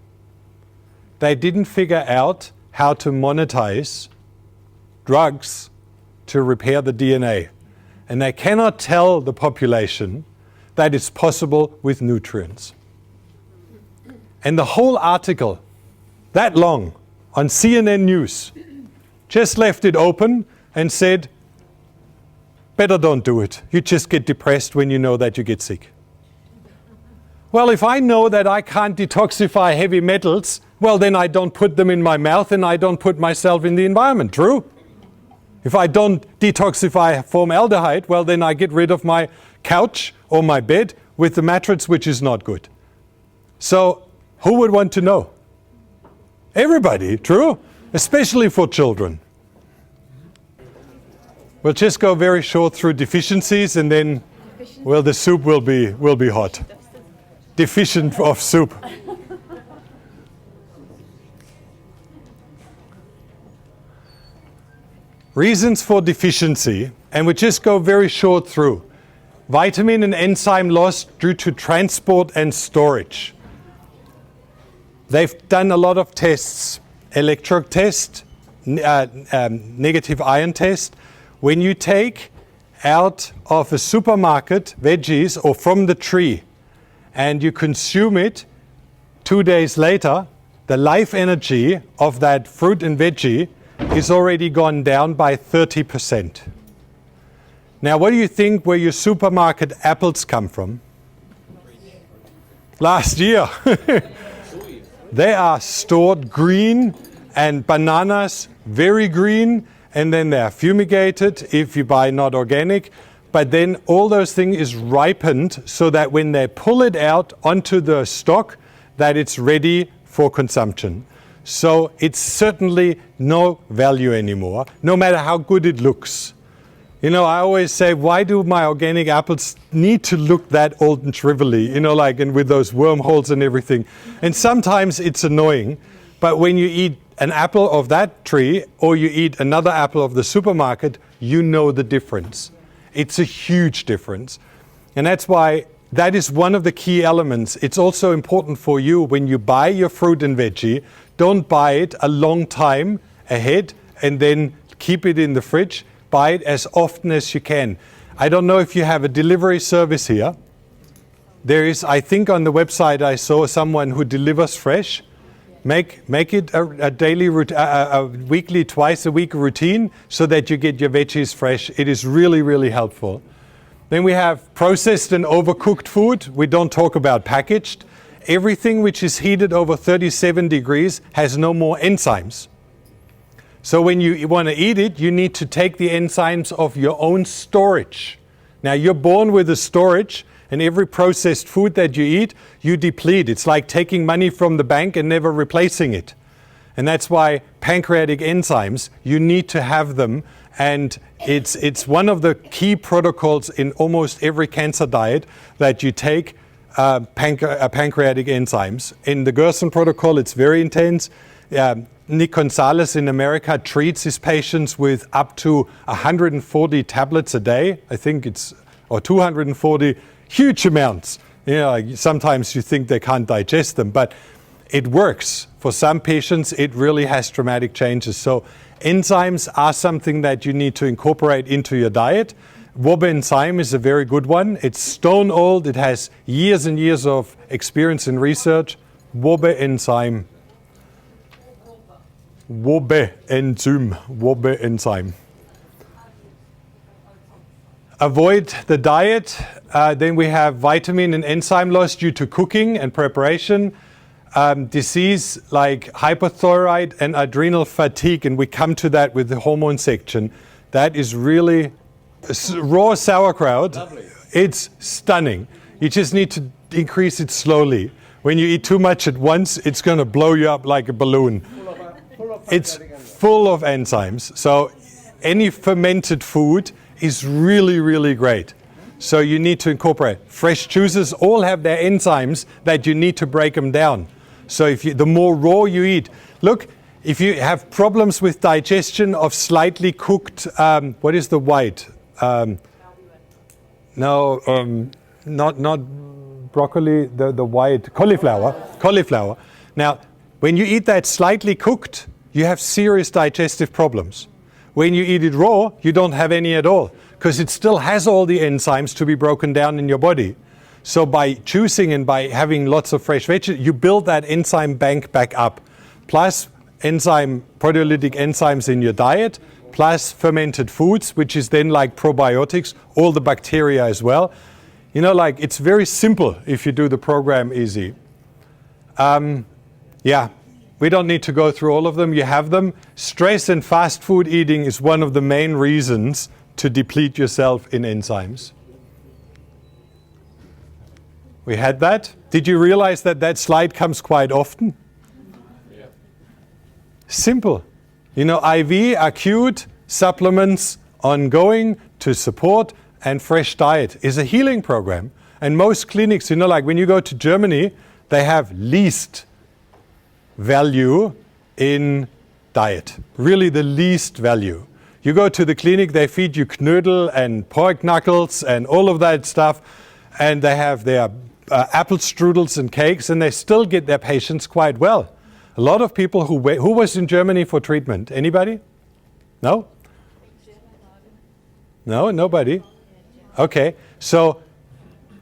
They didn't figure out how to monetize drugs to repair the DNA. And they cannot tell the population that it's possible with nutrients. And the whole article, that long, on CNN News, just left it open and said, better don't do it. You just get depressed when you know that you get sick. Well, if I know that I can't detoxify heavy metals, well, then I don't put them in my mouth and I don't put myself in the environment. True? If I don't detoxify formaldehyde, well, then I get rid of my couch or my bed with the mattress, which is not good. So who would want to know? Everybody, true? Especially for children. We'll just go very short through deficiencies and then, well, the soup will be hot. Deficient of soup. Reasons for deficiency, and we just go very short through. Vitamin and enzyme loss due to transport and storage. They've done a lot of tests, electric test, negative ion test. When you take out of a supermarket veggies or from the tree and you consume it 2 days later, the life energy of that fruit and veggie is already gone down by 30%. Now, what do you think where your supermarket apples come from? Last year. They are stored green, and bananas very green, and then they are fumigated if you buy not organic. But then all those things is ripened so that when they pull it out onto the stock, that it's ready for consumption. So it's certainly no value anymore, no matter how good it looks. You know, I always say, why do my organic apples need to look that old and shrivelly, you know, like, and with those wormholes and everything. And sometimes it's annoying, but when you eat an apple of that tree or you eat another apple of the supermarket, you know the difference. It's a huge difference. And that's why that is one of the key elements. It's also important for you when you buy your fruit and veggie, don't buy it a long time ahead and then keep it in the fridge. Buy it as often as you can. I don't know if you have a delivery service here. There is, I think on the website I saw someone who delivers fresh. Make it a daily, a weekly, twice a week routine so that you get your veggies fresh. It is really, really helpful. Then we have processed and overcooked food. We don't talk about packaged. Everything which is heated over 37 degrees has no more enzymes. So when you want to eat it, you need to take the enzymes of your own storage. Now you're born with a storage, and every processed food that you eat, you deplete. It's like taking money from the bank and never replacing it. And that's why pancreatic enzymes, you need to have them. And it's one of the key protocols in almost every cancer diet that you take pancreatic enzymes. In the Gerson protocol, it's very intense. Nick Gonzalez in America treats his patients with up to 140 tablets a day. I think it's, or 240, huge amounts. You know, like sometimes you think they can't digest them, but it works. For some patients, it really has dramatic changes. So enzymes are something that you need to incorporate into your diet. Wobe enzyme is a very good one. It's stone old. It has years and years of experience in research. Wobe enzyme. Wobe enzyme. Wobe enzyme. Avoid the diet. Then we have vitamin and enzyme loss due to cooking and preparation. Disease like hypothyroid and adrenal fatigue, and we come to that with the hormone section. That is really raw sauerkraut. Lovely. It's stunning. You just need to increase it slowly. When you eat too much at once, it's going to blow you up like a balloon. It's full of enzymes. So any fermented food is really, really great. So you need to incorporate. Fresh juices all have their enzymes that you need to break them down. So if you, the more raw you eat, look, if you have problems with digestion of slightly cooked, what is the white? Not broccoli, the white, cauliflower. Now, when you eat that slightly cooked, you have serious digestive problems. When you eat it raw, you don't have any at all, because it still has all the enzymes to be broken down in your body. So by choosing and by having lots of fresh vegetables, you build that enzyme bank back up. Plus proteolytic enzymes in your diet, plus fermented foods, which is then like probiotics, all the bacteria as well. You know, like it's very simple if you do the program easy. Yeah. We don't need to go through all of them. You have them. Stress and fast food eating is one of the main reasons to deplete yourself in enzymes. We had that. Did you realize that that slide comes quite often? Yeah. Simple. You know, IV, acute, supplements, ongoing to support, and fresh diet is a healing program. And most clinics, you know, like when you go to Germany, they have least value in diet, really the least value. You go to the clinic, they feed you knödel and pork knuckles and all of that stuff, and they have their apple strudels and cakes, and they still get their patients quite well. A lot of people who was in Germany for treatment? Anybody? No? No, nobody? Okay, so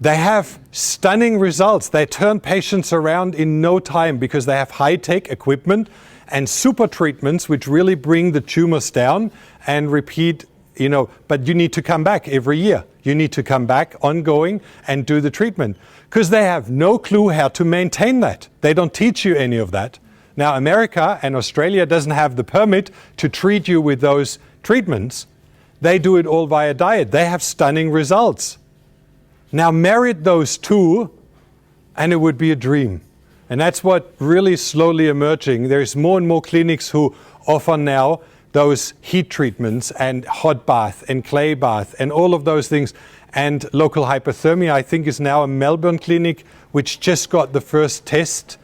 they have stunning results. They turn patients around in no time because they have high-tech equipment and super treatments which really bring the tumors down and repeat, you know, but you need to come back every year. You need to come back ongoing and do the treatment because they have no clue how to maintain that. They don't teach you any of that. Now, America and Australia doesn't have the permit to treat you with those treatments. They do it all via diet. They have stunning results. Now merit those two, and it would be a dream. And that's what really slowly emerging. There's more and more clinics who offer now those heat treatments and hot bath and clay bath and all of those things. And local hypothermia, I think, is now a Melbourne clinic which just got the first test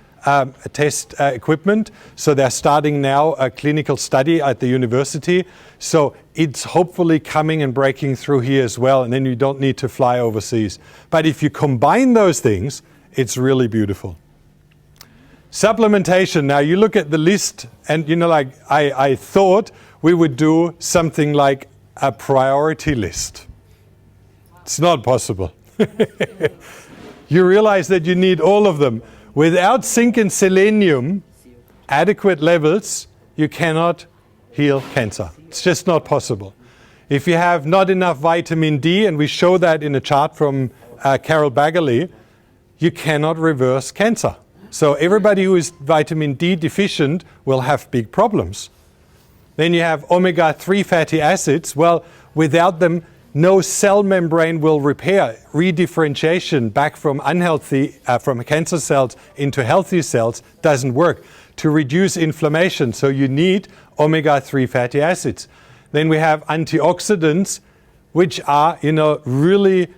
test equipment. So they're starting now a clinical study at the university. So it's hopefully coming and breaking through here as well, and then you don't need to fly overseas. But if you combine those things, it's really beautiful. Supplementation. Now you look at the list, and like I thought we would do something like a priority list. It's not possible. You realize that you need all of them. Without zinc and selenium, adequate levels, you cannot heal cancer. It's just not possible. If you have not enough vitamin D, and we show that in a chart from Carol Bagley, you cannot reverse cancer. So everybody who is vitamin D deficient will have big problems. Then you have omega-3 fatty acids. Well, without them, no cell membrane will repair. Redifferentiation back from unhealthy, from cancer cells into healthy cells doesn't work. To reduce inflammation, so you need omega-3 fatty acids. Then we have antioxidants, which are, really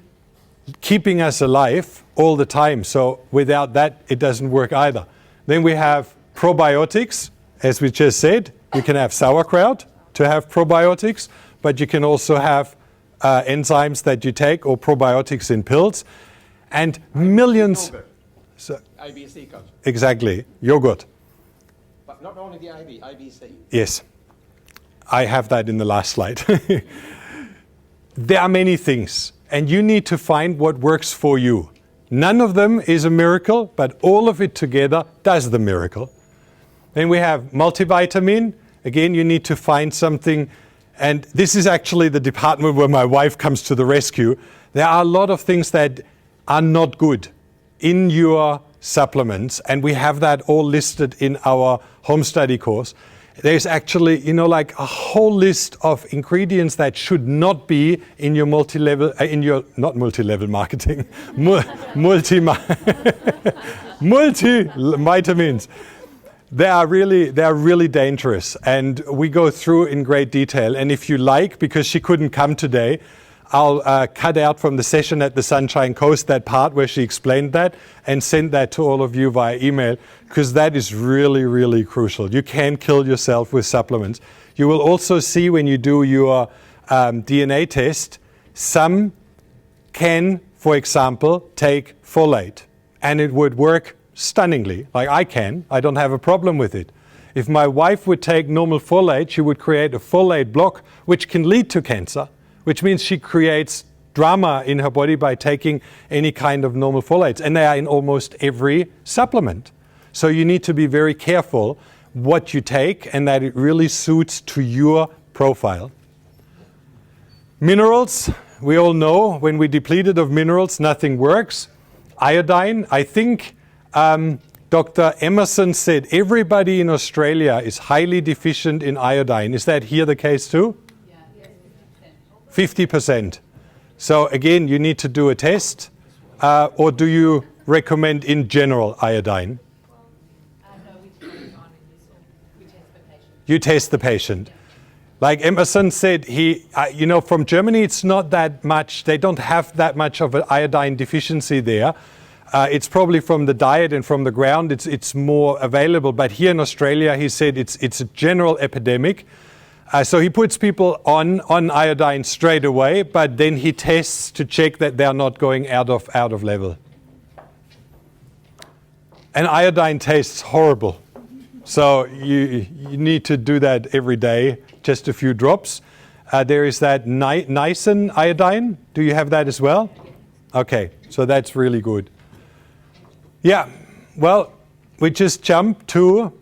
keeping us alive all the time. So without that, it doesn't work either. Then we have probiotics, as we just said. You can have sauerkraut to have probiotics, but you can also have enzymes that you take or probiotics in pills. And millions... Yogurt. So, IBC culture. exactly, yogurt. But not only the IBC. Yes, I have that in the last slide. There are many things, and you need to find what works for you. None of them is a miracle, but all of it together does the miracle. Then we have multivitamin. Again, you need to find something, and this is actually the department where my wife comes to the rescue. There are a lot of things that are not good in your supplements, and we have that all listed in our home study course. There's actually, like a whole list of ingredients that should not be in your multi-level, not multi-level marketing, multivitamins. They are really dangerous, and we go through in great detail. And if you like, because she couldn't come today, I'll cut out from the session at the Sunshine Coast that part where she explained that and send that to all of you via email, because that is really, really crucial. You can kill yourself with supplements. You will also see when you do your DNA test, some can, for example, take folate, and it would work stunningly. Like I don't have a problem with it. If my wife would take normal folate, she would create a folate block, which can lead to cancer, which means she creates drama in her body by taking any kind of normal folates. And they are in almost every supplement. So you need to be very careful what you take and that it really suits to your profile. Minerals, we all know when we depleted of minerals, nothing works. Iodine, I think Dr. Emerson said everybody in Australia is highly deficient in iodine. Is that here the case too? 50%. So again, you need to do a test, or do you recommend in general iodine? No, we test the patient. You test the patient. Like Emerson said, from Germany, it's not that much. They don't have that much of an iodine deficiency there. It's probably from the diet and from the ground. It's more available. But here in Australia, he said it's a general epidemic. So he puts people on iodine straight away, but then he tests to check that they're not going out of level. And iodine tastes horrible. So you need to do that every day, just a few drops. There is that niacin iodine. Do you have that as well? Okay, so that's really good. Yeah, well, we just jump to...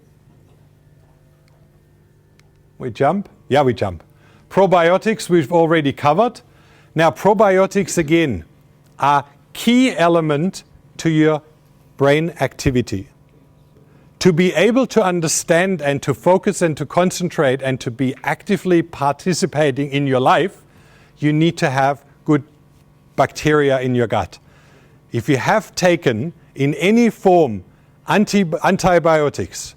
We jump? Yeah, we jump. Probiotics we've already covered. Now, probiotics, again, are key element to your brain activity. To be able to understand and to focus and to concentrate and to be actively participating in your life, you need to have good bacteria in your gut. If you have taken in any form antibiotics,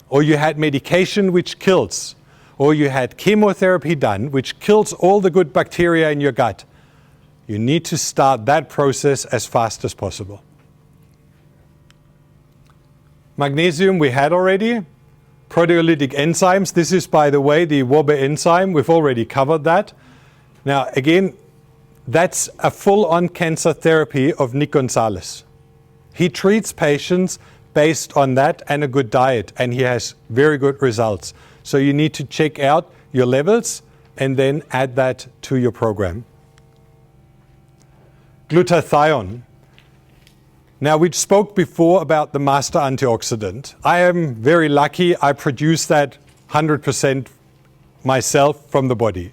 or you had medication which kills, or you had chemotherapy done which kills all the good bacteria in your gut, you need to start that process as fast as possible. Magnesium we had already. Proteolytic enzymes. This is, by the way, the WOBA enzyme. We've already covered that. Now, again, that's a full-on cancer therapy of Nick Gonzalez. He treats patients based on that and a good diet, and he has very good results. So you need to check out your levels and then add that to your program. Glutathione. Now, we spoke before about the master antioxidant. I am very lucky. I produce that 100% myself from the body.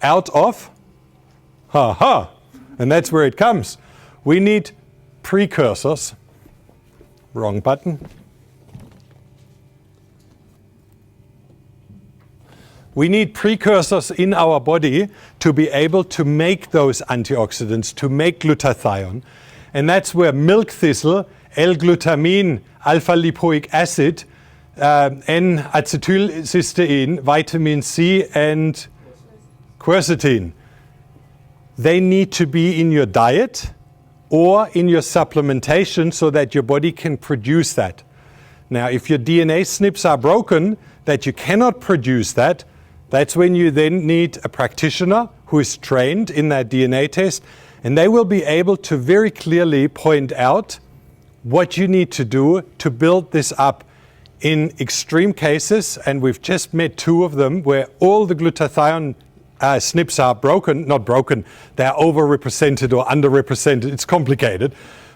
Out of? And that's where it comes. We need precursors. Wrong button. We need precursors in our body to be able to make those antioxidants, to make glutathione. And that's where milk thistle, L-glutamine, alpha-lipoic acid, N-acetylcysteine, vitamin C, and quercetin. They need to be in your diet or in your supplementation so that your body can produce that. Now, if your DNA SNPs are broken, that you cannot produce that, that's when you then need a practitioner who is trained in that DNA test, and they will be able to very clearly point out what you need to do to build this up. In extreme cases, and we've just met 2 of them, where all the glutathione SNPs are broken, not broken, they're overrepresented or underrepresented. It's complicated.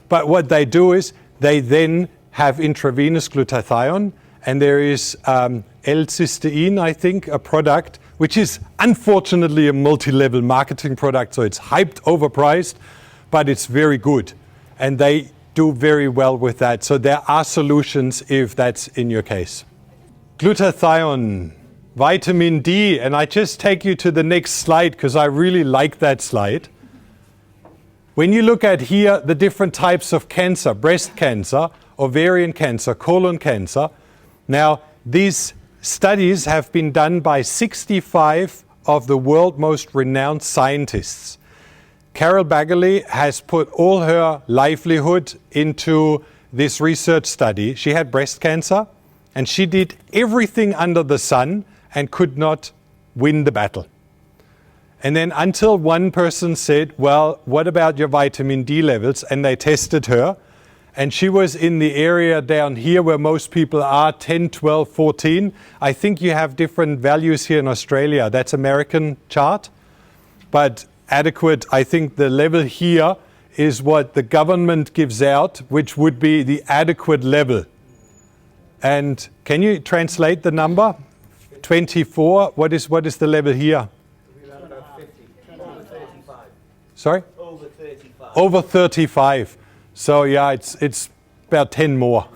But what they do is they then have intravenous glutathione, and there is L-cysteine, I think, a product, which is unfortunately a multi-level marketing product, so it's hyped, overpriced, but it's very good. And they do very well with that. So there are solutions if that's in your case. Glutathione, vitamin D, and I just take you to the next slide because I really like that slide. When you look at here the different types of cancer, breast cancer, ovarian cancer, colon cancer, now these studies have been done by 65 of the world's most renowned scientists. Carol Bagley has put all her livelihood into this research study. She had breast cancer and she did everything under the sun and could not win the battle. And then until one person said, well, what about your vitamin D levels? And they tested her. And she was in the area down here where most people are, 10, 12, 14. I think you have different values here in Australia. That's American chart. But adequate, I think the level here is what the government gives out, which would be the adequate level. And can you translate the number? 24. What is the level here? Over 35. Sorry? Over 35. Over 35. So yeah, it's about 10 more.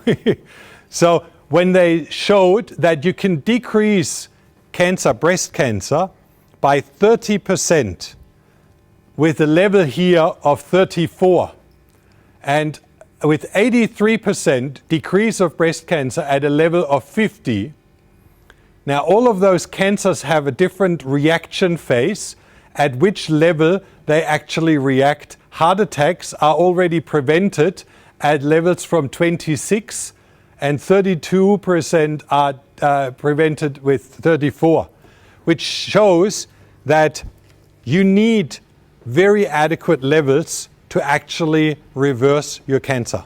So when they showed that you can decrease cancer, breast cancer, by 30% with a level here of 34, and with 83% decrease of breast cancer at a level of 50. Now all of those cancers have a different reaction phase at which level they actually react. Heart attacks are already prevented at levels from 26, and 32% are prevented with 34, which shows that you need very adequate levels to actually reverse your cancer.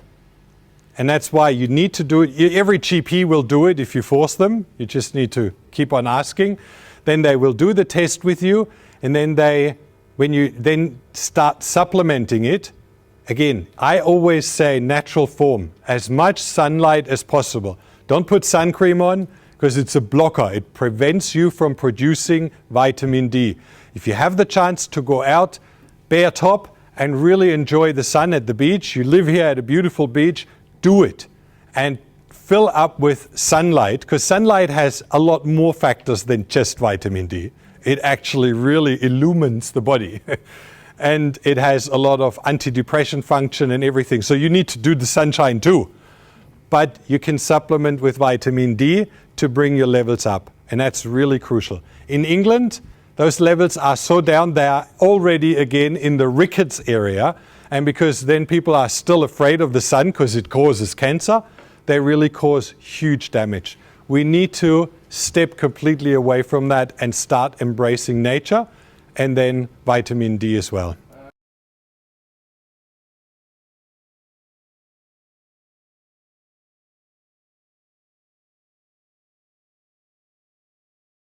And that's why you need to do it. Every GP will do it if you force them. You just need to keep on asking. Then they will do the test with you, and then when you then start supplementing it, again, I always say natural form, as much sunlight as possible. Don't put sun cream on because it's a blocker. It prevents you from producing vitamin D. If you have the chance to go out bare top and really enjoy the sun at the beach, you live here at a beautiful beach, do it. And fill up with sunlight, because sunlight has a lot more factors than just vitamin D. It actually really illumines the body. And it has a lot of antidepressant function and everything. So you need to do the sunshine too. But you can supplement with vitamin D to bring your levels up. And that's really crucial. In England, those levels are so down, they are already again in the rickets area. And because then people are still afraid of the sun because it causes cancer, they really cause huge damage. We need to step completely away from that and start embracing nature, and then vitamin D as well.